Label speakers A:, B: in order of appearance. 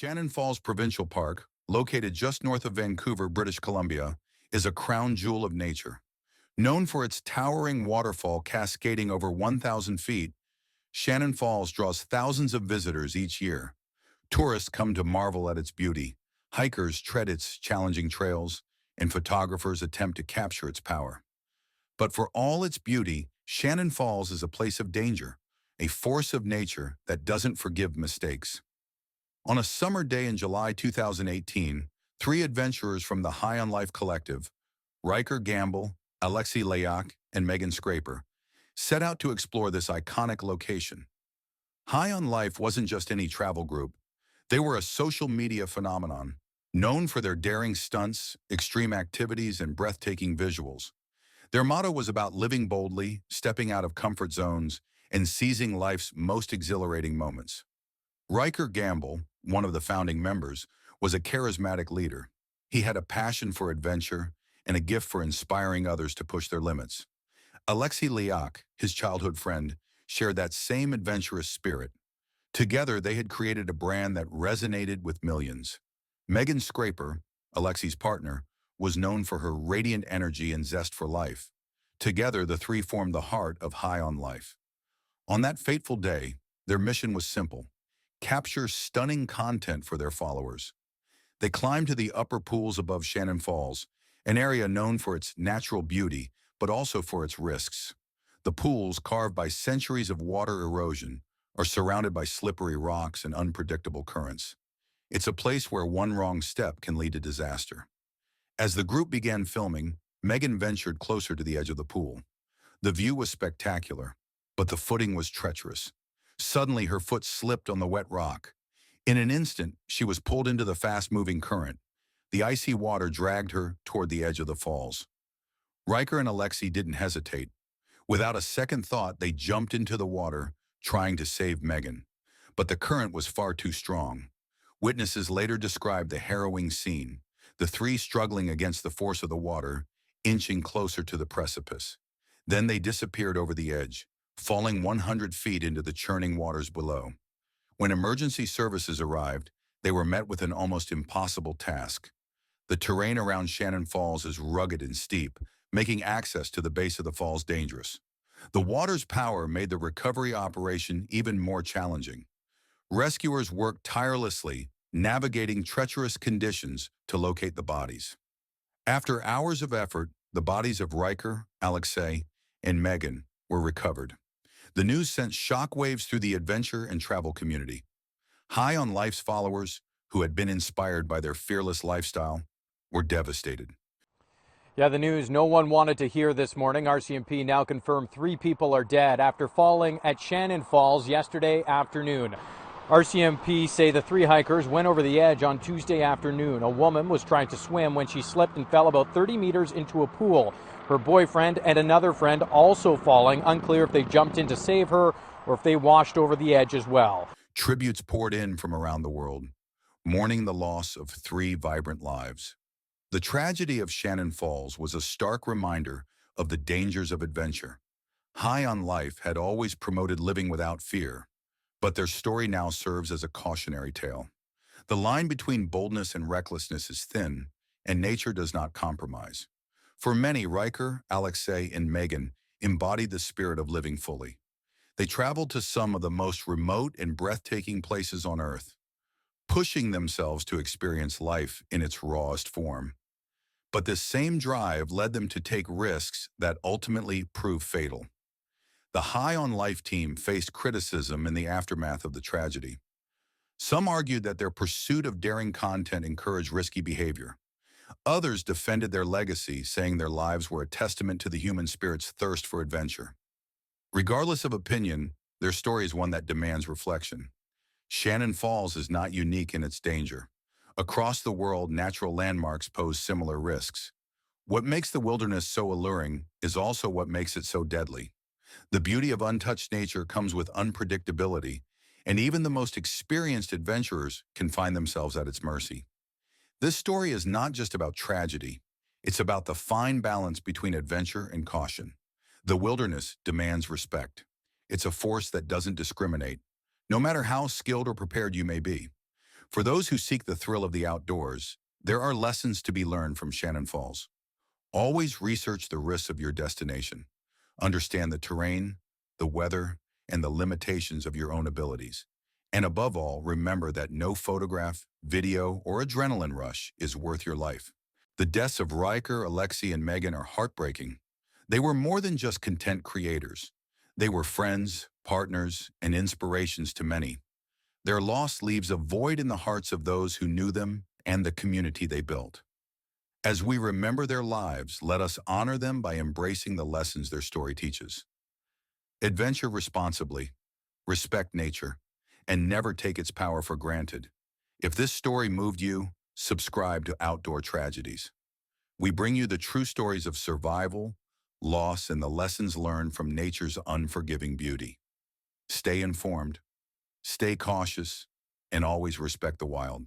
A: Shannon Falls Provincial Park, located just north of Vancouver, British Columbia, is a crown jewel of nature. Known for its towering waterfall cascading over 1,000 feet, Shannon Falls draws thousands of visitors each year. Tourists come to marvel at its beauty, hikers tread its challenging trails, and photographers attempt to capture its power. But for all its beauty, Shannon Falls is a place of danger, a force of nature that doesn't forgive mistakes. On a summer day in July 2018, three adventurers from the High on Life Collective, Riker Gamble, Alexei Layak, and Megan Scraper, set out to explore this iconic location. High on Life wasn't just any travel group. They were a social media phenomenon, known for their daring stunts, extreme activities, and breathtaking visuals. Their motto was about living boldly, stepping out of comfort zones, and seizing life's most exhilarating moments. Riker Gamble, one of the founding members, was a charismatic leader. He had a passion for adventure and a gift for inspiring others to push their limits. Alexei Liak, his childhood friend, shared that same adventurous spirit. Together, they had created a brand that resonated with millions. Megan Scraper, Alexei's partner, was known for her radiant energy and zest for life. Together, the three formed the heart of High on Life. On that fateful day, their mission was simple: capture stunning content for their followers. They climbed to the upper pools above Shannon Falls, an area known for its natural beauty, but also for its risks. The pools, carved by centuries of water erosion, are surrounded by slippery rocks and unpredictable currents. It's a place where one wrong step can lead to disaster. As the group began filming, Megan ventured closer to the edge of the pool. The view was spectacular, but the footing was treacherous. Suddenly, her foot slipped on the wet rock. In an instant, she was pulled into the fast-moving current. The icy water dragged her toward the edge of the falls. Riker and Alexei didn't hesitate. Without a second thought, they jumped into the water, trying to save Megan. But the current was far too strong. Witnesses later described the harrowing scene, the three struggling against the force of the water, inching closer to the precipice. Then they disappeared over the edge, falling 100 feet into the churning waters below. When emergency services arrived, they were met with an almost impossible task. The terrain around Shannon Falls is rugged and steep, making access to the base of the falls dangerous. The water's power made the recovery operation even more challenging. Rescuers worked tirelessly, navigating treacherous conditions to locate the bodies. After hours of effort, the bodies of Riker, Alexei, and Megan were recovered. The news sent shockwaves through the adventure and travel community. High on Life's followers, who had been inspired by their fearless lifestyle, were devastated.
B: Yeah, the news no one wanted to hear this morning. RCMP now confirmed 3 people are dead after falling at Shannon Falls yesterday afternoon. RCMP say the 3 hikers went over the edge on Tuesday afternoon. A woman was trying to swim when she slipped and fell about 30 meters into a pool. Her boyfriend and another friend also falling. Unclear if they jumped in to save her or if they washed over the edge as well.
A: Tributes poured in from around the world, mourning the loss of 3 vibrant lives. The tragedy of Shannon Falls was a stark reminder of the dangers of adventure. High on Life had always promoted living without fear, but their story now serves as a cautionary tale. The line between boldness and recklessness is thin, and nature does not compromise. For many, Riker, Alexei, and Megan embodied the spirit of living fully. They traveled to some of the most remote and breathtaking places on Earth, pushing themselves to experience life in its rawest form. But this same drive led them to take risks that ultimately proved fatal. The High on Life team faced criticism in the aftermath of the tragedy. Some argued that their pursuit of daring content encouraged risky behavior. Others defended their legacy, saying their lives were a testament to the human spirit's thirst for adventure. Regardless of opinion, their story is one that demands reflection. Shannon Falls is not unique in its danger. Across the world, natural landmarks pose similar risks. What makes the wilderness so alluring is also what makes it so deadly. The beauty of untouched nature comes with unpredictability, and even the most experienced adventurers can find themselves at its mercy. This story is not just about tragedy. It's about the fine balance between adventure and caution. The wilderness demands respect. It's a force that doesn't discriminate, no matter how skilled or prepared you may be. For those who seek the thrill of the outdoors, there are lessons to be learned from Shannon Falls. Always research the risks of your destination. Understand the terrain, the weather, and the limitations of your own abilities. And above all, remember that no photograph, video, or adrenaline rush is worth your life. The deaths of Riker, Alexei, and Megan are heartbreaking. They were more than just content creators. They were friends, partners, and inspirations to many. Their loss leaves a void in the hearts of those who knew them and the community they built. As we remember their lives, let us honor them by embracing the lessons their story teaches. Adventure responsibly, respect nature, and never take its power for granted. If this story moved you, subscribe to Outdoor Tragedies. We bring you the true stories of survival, loss, and the lessons learned from nature's unforgiving beauty. Stay informed, stay cautious, and always respect the wild.